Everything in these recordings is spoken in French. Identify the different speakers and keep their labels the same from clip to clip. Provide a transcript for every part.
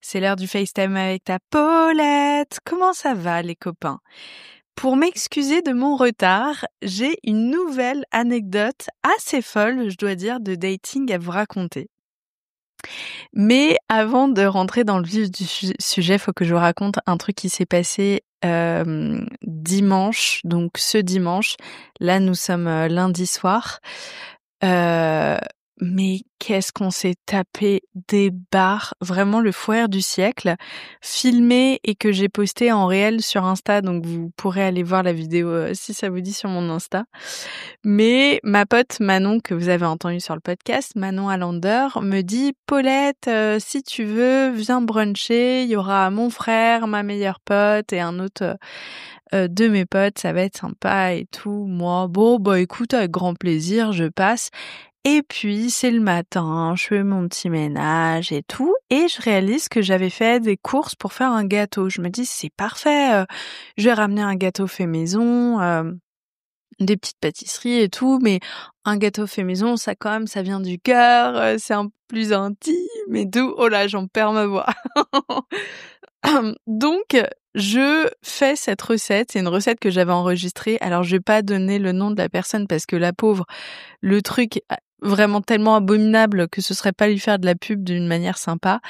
Speaker 1: C'est l'heure du FaceTime avec ta Paulette. Comment ça va, les copains? Pour m'excuser de mon retard, j'ai une nouvelle anecdote assez folle, je dois dire, de dating à vous raconter. Mais avant de rentrer dans le vif du sujet, faut que je vous raconte un truc qui s'est passé dimanche. Donc ce dimanche, là nous sommes lundi soir. Euh, mais qu'est-ce qu'on s'est tapé des barres, vraiment le fou rire du siècle, filmé et que j'ai posté en réel sur Insta, donc vous pourrez aller voir la vidéo si ça vous dit sur mon Insta. Mais ma pote Manon, que vous avez entendu sur le podcast, Manon Allander, me dit « Paulette, si tu veux, viens bruncher, il y aura mon frère, ma meilleure pote et un autre de mes potes, ça va être sympa et tout. » Moi, bon, bah écoute, avec grand plaisir, je passe. Et puis, c'est le matin, je fais mon petit ménage et tout, et je réalise que j'avais fait des courses pour faire un gâteau. Je me dis, c'est parfait, je vais ramener un gâteau fait maison, des petites pâtisseries et tout, mais un gâteau fait maison, ça quand même, ça vient du cœur, c'est un peu plus intime et tout. Oh là, j'en perds ma voix. Donc, je fais cette recette. C'est une recette que j'avais enregistrée. Alors, je vais pas donner le nom de la personne parce que la pauvre, le truc vraiment tellement abominable que ce serait pas lui faire de la pub d'une manière sympa.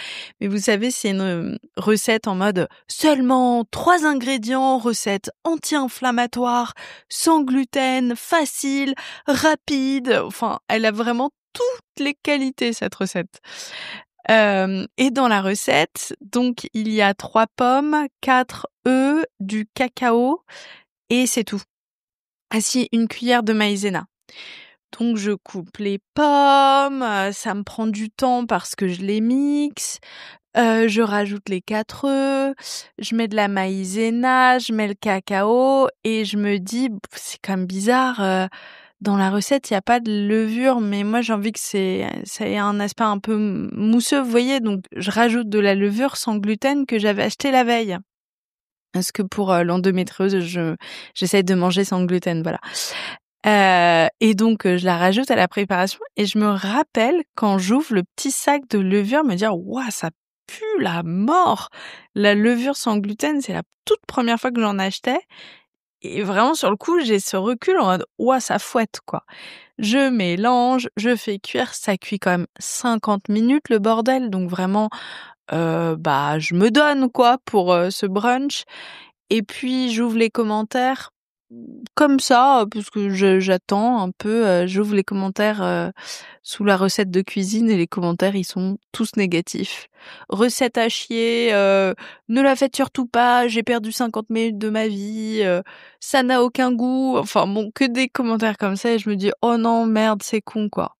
Speaker 1: Mais vous savez, c'est une recette en mode seulement 3 ingrédients, recette anti-inflammatoire, sans gluten, facile, rapide. Enfin, elle a vraiment toutes les qualités, cette recette. Et dans la recette, donc, il y a 3 pommes, 4 œufs, du cacao et c'est tout. Ah si, une cuillère de maïzena. Donc je coupe les pommes, ça me prend du temps parce que je les mixe, je rajoute les 4 œufs, je mets de la maïzena, je mets le cacao et je me dis: «C'est quand même bizarre, dans la recette, il y a pas de levure, mais moi j'ai envie que ça ait un aspect un peu mousseux, vous voyez? Donc je rajoute de la levure sans gluten que j'avais acheté la veille. Parce que pour l'endométriose, j'essaye de manger sans gluten, voilà. Et donc je la rajoute à la préparation et je me rappelle quand j'ouvre le petit sac de levure me dire: «Waouh, ça pue la mort!» La levure sans gluten, c'est la toute première fois que j'en achetais et vraiment sur le coup, j'ai ce recul en mode: «Waouh, ça fouette, quoi». Je mélange, je fais cuire, ça cuit quand même 50 minutes le bordel, donc vraiment, bah, je me donne, quoi, pour ce brunch. Et puis j'ouvre les commentaires comme ça, parce que j'attends un peu, j'ouvre les commentaires sous la recette de cuisine et les commentaires, ils sont tous négatifs. Recette à chier, ne la faites surtout pas, j'ai perdu 50 minutes de ma vie, ça n'a aucun goût. Enfin bon, que des commentaires comme ça et je me dis: «Oh non, merde, c'est con, quoi».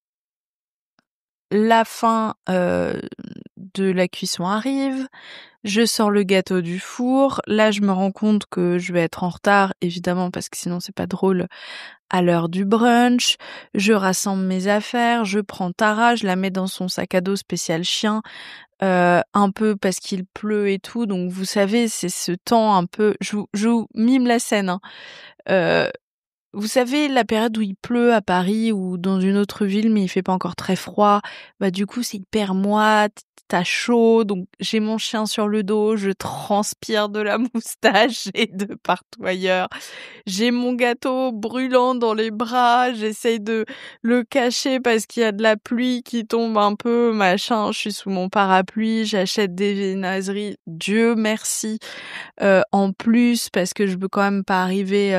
Speaker 1: La fin de la cuisson arrive. Je sors le gâteau du four. Là, je me rends compte que je vais être en retard, évidemment, parce que sinon c'est pas drôle à l'heure du brunch. Je rassemble mes affaires, je prends Tara, je la mets dans son sac à dos spécial chien, un peu parce qu'il pleut et tout. Donc vous savez, c'est ce temps un peu. Je vous mime la scène, hein. Vous savez, la période où il pleut à Paris ou dans une autre ville, mais il fait pas encore très froid, bah du coup c'est hyper moite, t'as chaud, donc j'ai mon chien sur le dos, je transpire de la moustache et de partout ailleurs. J'ai mon gâteau brûlant dans les bras, j'essaye de le cacher parce qu'il y a de la pluie qui tombe un peu, machin, je suis sous mon parapluie, j'achète des viennoiseries, Dieu merci, en plus parce que je veux quand même pas arriver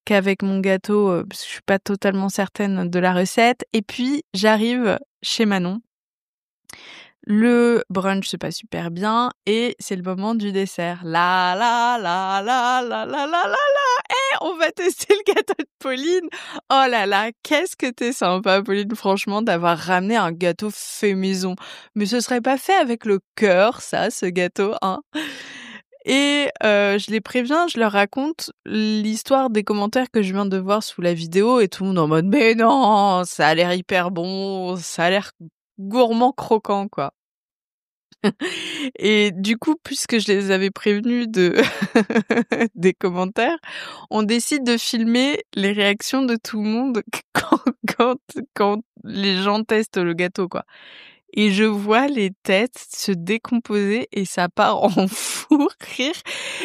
Speaker 1: qu'avec mon gâteau, parce que je suis pas totalement certaine de la recette. Et puis j'arrive chez Manon. Le brunch se passe super bien et c'est le moment du dessert. La la la la la la la la la. On va tester le gâteau de Pauline. Oh là là, qu'est-ce que t'es sympa, Pauline, franchement, d'avoir ramené un gâteau fait maison. Mais ce serait pas fait avec le cœur, ça, ce gâteau, hein. Et je les préviens, je leur raconte l'histoire des commentaires que je viens de voir sous la vidéo et tout le monde en mode: «Mais non, ça a l'air hyper bon, ça a l'air gourmand croquant, quoi». Et du coup, puisque je les avais prévenus de des commentaires, on décide de filmer les réactions de tout le monde quand quand les gens testent le gâteau, quoi. et je vois les têtes se décomposer et ça part en fou rire.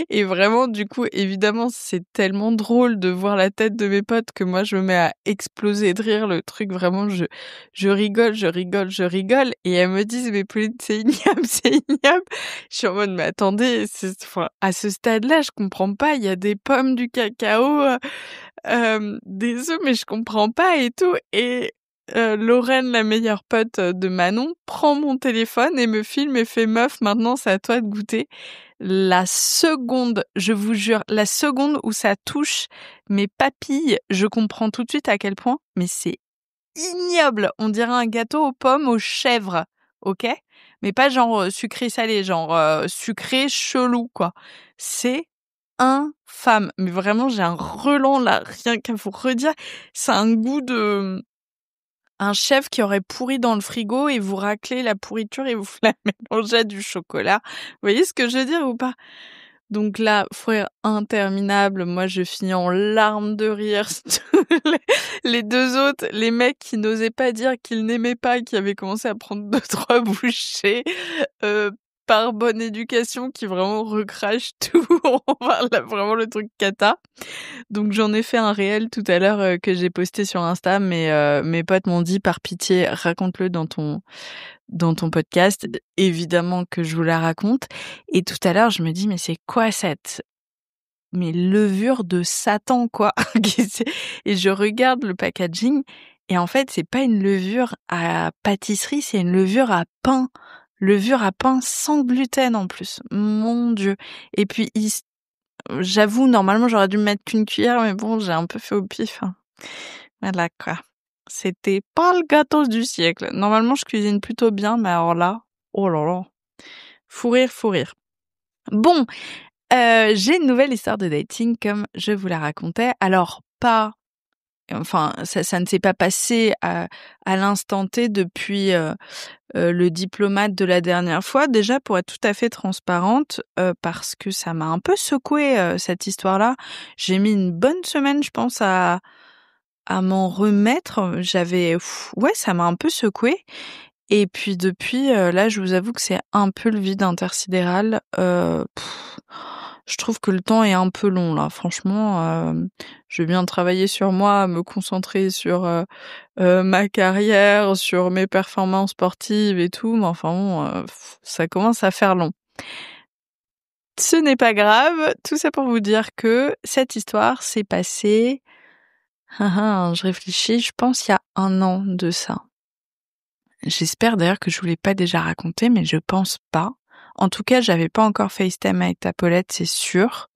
Speaker 1: Et vraiment, du coup, évidemment, c'est tellement drôle de voir la tête de mes potes que moi, je me mets à exploser de rire. Le truc, vraiment, je rigole, je rigole, je rigole. Et elles me disent, mais Pauline, c'est ignoble, c'est ignoble. Je suis en mode, mais attendez, enfin, à ce stade-là, je comprends pas. Il y a des pommes, du cacao, des œufs, mais je comprends pas et tout. Et Lorraine, la meilleure pote de Manon, prend mon téléphone et me filme et fait meuf, maintenant c'est à toi de goûter. La seconde, je vous jure, la seconde où ça touche mes papilles, je comprends tout de suite à quel point, mais c'est ignoble. On dirait un gâteau aux pommes aux chèvres, ok? Mais pas genre sucré salé, genre sucré chelou, quoi. C'est infâme. Mais vraiment, j'ai un relent là, rien qu'à vous redire. C'est un goût de un chef qui aurait pourri dans le frigo et vous raclez la pourriture et vous la mélangez à du chocolat. Vous voyez ce que je veux dire ou pas? Donc là, frère interminable, moi je finis en larmes de rire. Les deux autres, les mecs qui n'osaient pas dire qu'ils n'aimaient pas, qui avaient commencé à prendre 2-3 bouchées, par bonne éducation, qui vraiment recrachent tout. Enfin, là, vraiment le truc cata. Donc j'en ai fait un réel tout à l'heure que j'ai posté sur Insta, mais mes potes m'ont dit par pitié, raconte-le dans ton podcast. Évidemment que je vous la raconte. Et tout à l'heure, je me dis mais c'est quoi cette levure de Satan quoi. Et je regarde le packaging et en fait, c'est pas une levure à pâtisserie, c'est une levure à pain. Levure à pain sans gluten en plus. Mon Dieu. Et puis j'avoue, normalement, j'aurais dû me mettre qu'une cuillère, mais bon, j'ai un peu fait au pif. Hein. Voilà, quoi. C'était pas le gâteau du siècle. Normalement, je cuisine plutôt bien, mais alors là, oh là là. Fou rire, fou rire. Bon, j'ai une nouvelle histoire de dating, comme je vous la racontais. Alors, ça ne s'est pas passé à l'instant T depuis le diplomate de la dernière fois. Déjà, pour être tout à fait transparente, parce que ça m'a un peu secouée cette histoire-là. J'ai mis une bonne semaine, je pense, à m'en remettre. Ça m'a un peu secouée. Et puis depuis, là, je vous avoue que c'est un peu le vide intersidéral. Je trouve que le temps est un peu long là. Franchement, je veux bien travailler sur moi, me concentrer sur ma carrière, sur mes performances sportives et tout, mais enfin bon, ça commence à faire long. Ce n'est pas grave, tout ça pour vous dire que cette histoire s'est passée, je réfléchis, je pense il y a 1 an de ça. J'espère d'ailleurs que je vous l'ai pas déjà raconté, mais je pense pas. En tout cas, j'avais pas encore FaceTime avec ta Paulette, c'est sûr.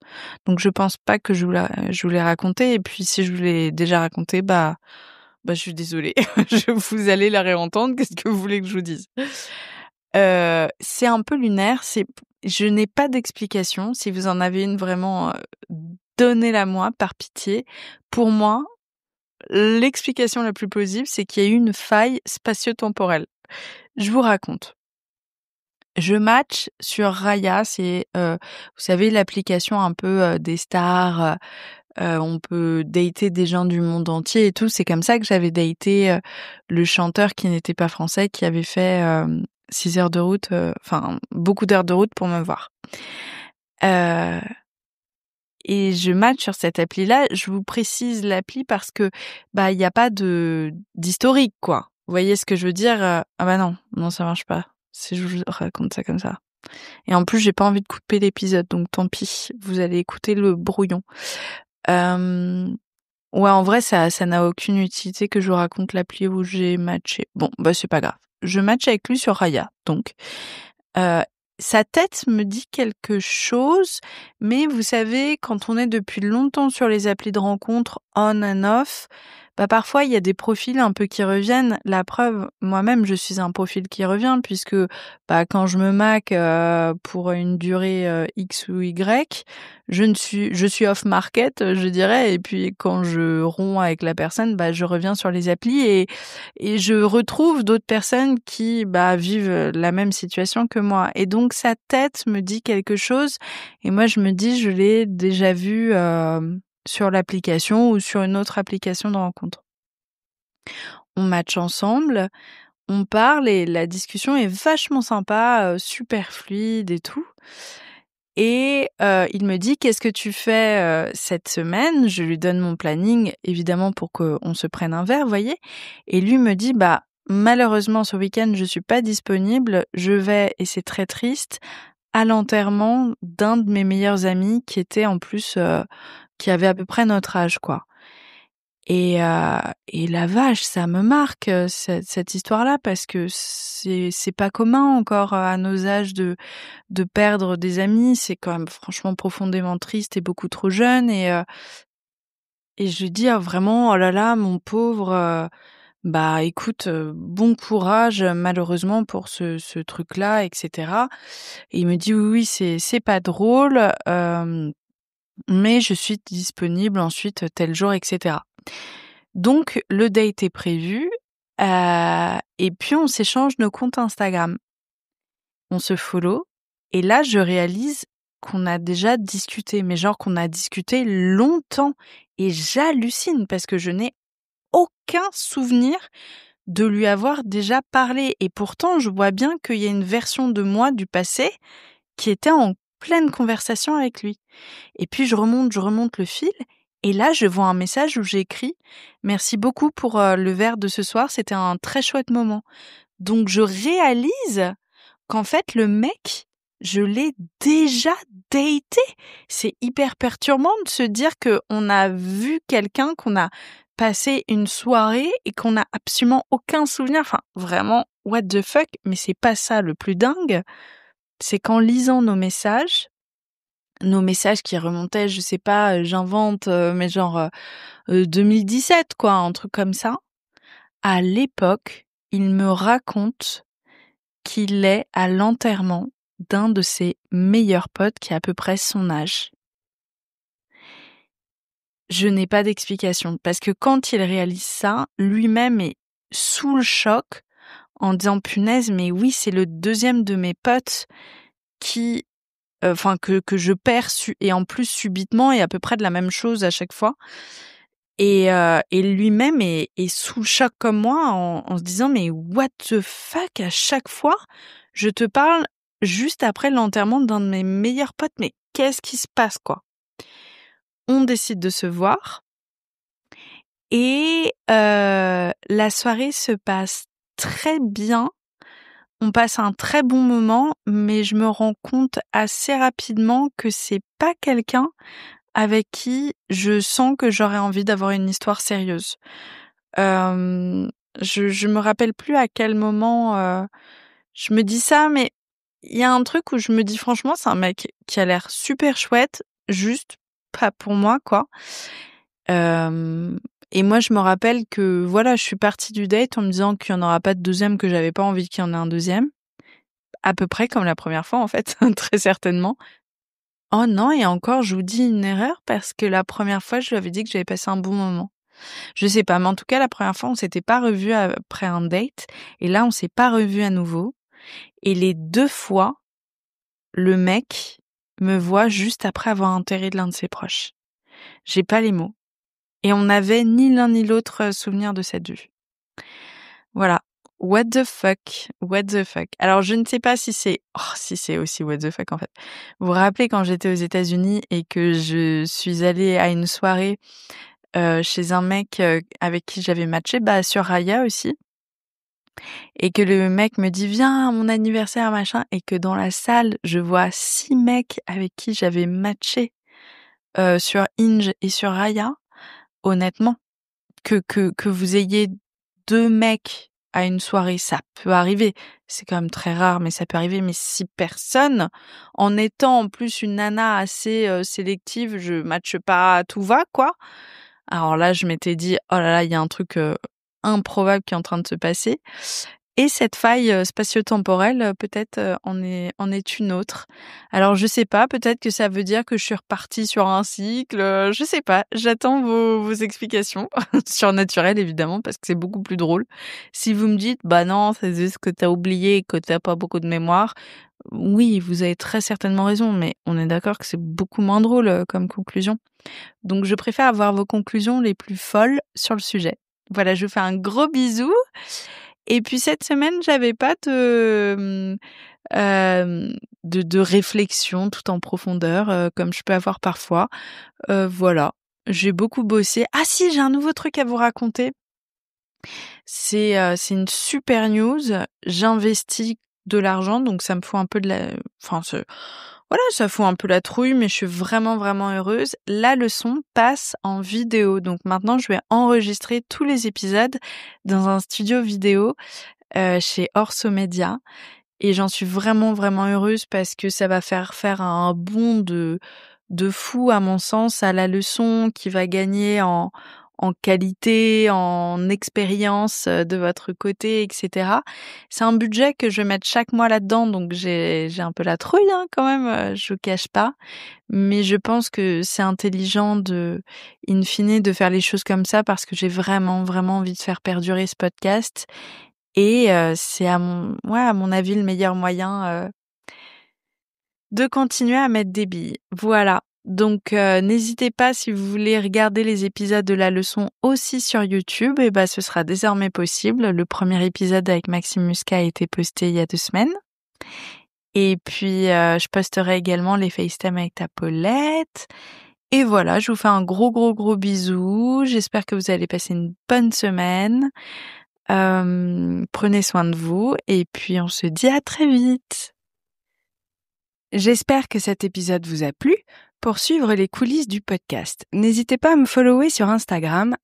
Speaker 1: Donc je pense pas que je vous l'ai raconté. Et puis si je vous l'ai déjà raconté, je suis désolée. Vous allez la réentendre. Qu'est-ce que vous voulez que je vous dise? C'est un peu lunaire. Je n'ai pas d'explication. Si vous en avez une vraiment, donnez-la moi par pitié. Pour moi, l'explication la plus plausible, c'est qu'il y a eu une faille spatio-temporelle. Je vous raconte. Je match sur Raya, c'est, vous savez, l'application un peu des stars. On peut dater des gens du monde entier et tout. C'est comme ça que j'avais daté le chanteur qui n'était pas français, qui avait fait 6 heures de route, beaucoup d'heures de route pour me voir. Et je match sur cette appli-là. Je vous précise l'appli parce que il y a pas d'historique, quoi. Vous voyez ce que je veux dire? Non, ça marche pas. Si je vous raconte ça comme ça. Et en plus, j'ai pas envie de couper l'épisode, donc tant pis. Vous allez écouter le brouillon. Ouais, en vrai, ça n'a aucune utilité que je vous raconte l'appli où j'ai matché. Bon, c'est pas grave. Je match avec lui sur Raya, donc. Sa tête me dit quelque chose, mais vous savez, quand on est depuis longtemps sur les applis de rencontres on and off, parfois il y a des profils un peu qui reviennent. La preuve, moi-même, je suis un profil qui revient puisque quand je me mac pour une durée X ou Y, je suis off market, je dirais, et puis quand je romps avec la personne, je reviens sur les applis et je retrouve d'autres personnes qui vivent la même situation que moi. Et donc sa tête me dit quelque chose et moi je me dis je l'ai déjà vu sur l'application ou sur une autre application de rencontre. On match ensemble, on parle et la discussion est vachement sympa, super fluide et tout. Et il me dit: «Qu'est-ce que tu fais, cette semaine?» Je lui donne mon planning, évidemment pour qu'on se prenne un verre, voyez? Et lui me dit: «Bah, malheureusement ce week-end je suis pas disponible, je vais, et c'est très triste, à l'enterrement d'un de mes meilleurs amis qui était en plus, qui avait à peu près notre âge, quoi». Et la vache, ça me marque, cette histoire-là, parce que c'est pas commun encore, à nos âges de perdre des amis. C'est quand même franchement profondément triste et beaucoup trop jeune. Et je lui dis: «Ah vraiment, oh là là, mon pauvre, bah écoute, bon courage, malheureusement pour ce truc-là» et cetera. Et il me dit: «Oui, oui, c'est pas drôle, mais je suis disponible ensuite tel jour» et cetera. Donc le date est prévu, et puis on s'échange nos comptes Instagram. On se follow et là, je réalise qu'on a déjà discuté, mais genre qu'on a discuté longtemps, et j'hallucine parce que je n'ai aucun souvenir de lui avoir déjà parlé, et pourtant je vois bien qu'il y a une version de moi du passé qui était en pleine conversation avec lui. Et puis je remonte le fil, et là je vois un message où j'ai écrit: «Merci beaucoup pour, le verre de ce soir, c'était un très chouette moment». Donc je réalise qu'en fait le mec, je l'ai déjà daté. C'est hyper perturbant de se dire qu'on a vu quelqu'un, qu'on a passé une soirée et qu'on a absolument aucun souvenir. Enfin, vraiment, what the fuck? Mais c'est pas ça le plus dingue, c'est qu'en lisant nos messages qui remontaient, je sais pas, j'invente, mais genre, 2017 quoi, un truc comme ça. À l'époque, il me raconte qu'il est à l'enterrement d'un de ses meilleurs potes qui a à peu près son âge. Je n'ai pas d'explication, parce que quand il réalise ça, lui-même est sous le choc en disant: «Punaise, mais oui, c'est le deuxième de mes potes qui enfin que je perds et en plus subitement, et à peu près de la même chose à chaque fois». Et lui-même est sous le choc comme moi en se disant: «Mais what the fuck, à chaque fois, je te parle juste après l'enterrement d'un de mes meilleurs potes, mais qu'est-ce qui se passe, quoi?» On décide de se voir, et la soirée se passe très bien. On passe un très bon moment, mais je me rends compte assez rapidement que c'est pas quelqu'un avec qui je sens que j'aurais envie d'avoir une histoire sérieuse. Hem, je me rappelle plus à quel moment, je me dis ça, mais il y a un truc où je me dis: «Franchement, c'est un mec qui a l'air super chouette, juste pas pour moi, quoi». Hem Et moi, je me rappelle que, voilà, je suis partie du date en me disant qu'il y en aura pas de deuxième, que j'avais pas envie qu'il y en ait un deuxième. À peu près comme la première fois, en fait, très certainement. Oh non, et encore, je vous dis une erreur, parce que la première fois, je lui avais dit que j'avais passé un bon moment. Je sais pas, mais en tout cas, la première fois, on s'était pas revus après un date, et là, on s'est pas revus à nouveau. Et les 2 fois, le mec me voit juste après avoir enterré l'un de ses proches. J'ai pas les mots. Et on n'avait ni l'un ni l'autre souvenir de cette vue. Voilà. What the fuck? What the fuck? Alors, je ne sais pas si si c'est aussi what the fuck, en fait. Vous vous rappelez quand j'étais aux États-Unis et que je suis allée à une soirée, chez un mec, avec qui j'avais matché, bah, sur Raya aussi, et que le mec me dit: «Viens à mon anniversaire, machin», et que dans la salle, je vois 6 mecs avec qui j'avais matché, sur Hinge et sur Raya. Honnêtement, que vous ayez 2 mecs à une soirée, ça peut arriver. C'est quand même très rare, mais ça peut arriver. Mais 6 personnes, en étant en plus une nana assez, sélective, je matche pas à tout va, quoi. Alors là, je m'étais dit: «Oh là là, il y a un truc, improbable qui est en train de se passer». Et cette faille, spatio-temporelle, peut-être, en est une autre. Alors je sais pas, peut-être que ça veut dire que je suis repartie sur un cycle, je sais pas. J'attends vos explications, surnaturelles évidemment, parce que c'est beaucoup plus drôle. Si vous me dites: «Bah non, c'est juste que t'as oublié et que t'as pas beaucoup de mémoire», oui, vous avez très certainement raison, mais on est d'accord que c'est beaucoup moins drôle, comme conclusion. Donc je préfère avoir vos conclusions les plus folles sur le sujet. Voilà, je vous fais un gros bisou, Et puis cette semaine, j'avais pas de réflexion tout en profondeur, comme je peux avoir parfois. Voilà, j'ai beaucoup bossé. Ah si, j'ai un nouveau truc à vous raconter. C'est une super news. J'investis de l'argent, donc ça me fout un peu voilà, ça fout un peu la trouille, mais je suis vraiment, vraiment heureuse. La leçon passe en vidéo, donc maintenant je vais enregistrer tous les épisodes dans un studio vidéo chez Orso Media. Et j'en suis vraiment, vraiment heureuse parce que ça va faire un bond de fou, à mon sens, à la leçon qui va gagner en qualité, en expérience de votre côté, etc. C'est un budget que je vais mettre chaque mois là-dedans, donc j'ai un peu la trouille, hein, quand même, je vous cache pas. Mais je pense que c'est intelligent in fine, de faire les choses comme ça parce que j'ai vraiment, vraiment envie de faire perdurer ce podcast. Et c'est à mon avis le meilleur moyen de continuer à mettre des billes. Voilà. Donc n'hésitez pas, si vous voulez regarder les épisodes de la leçon aussi sur YouTube, et ce sera désormais possible. Le premier épisode avec Maxime Muscat a été posté il y a 2 semaines. Et puis je posterai également les FaceTime avec ta Paulette. Et voilà, je vous fais un gros, gros, gros bisou. J'espère que vous allez passer une bonne semaine. Prenez soin de vous et puis on se dit à très vite. J'espère que cet épisode vous a plu. Pour suivre les coulisses du podcast, n'hésitez pas à me follower sur Instagram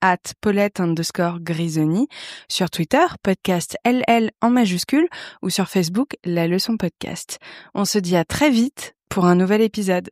Speaker 1: @Paulette_Grisoni, sur Twitter podcast LL en majuscule ou sur Facebook La Leçon Podcast. On se dit à très vite pour un nouvel épisode.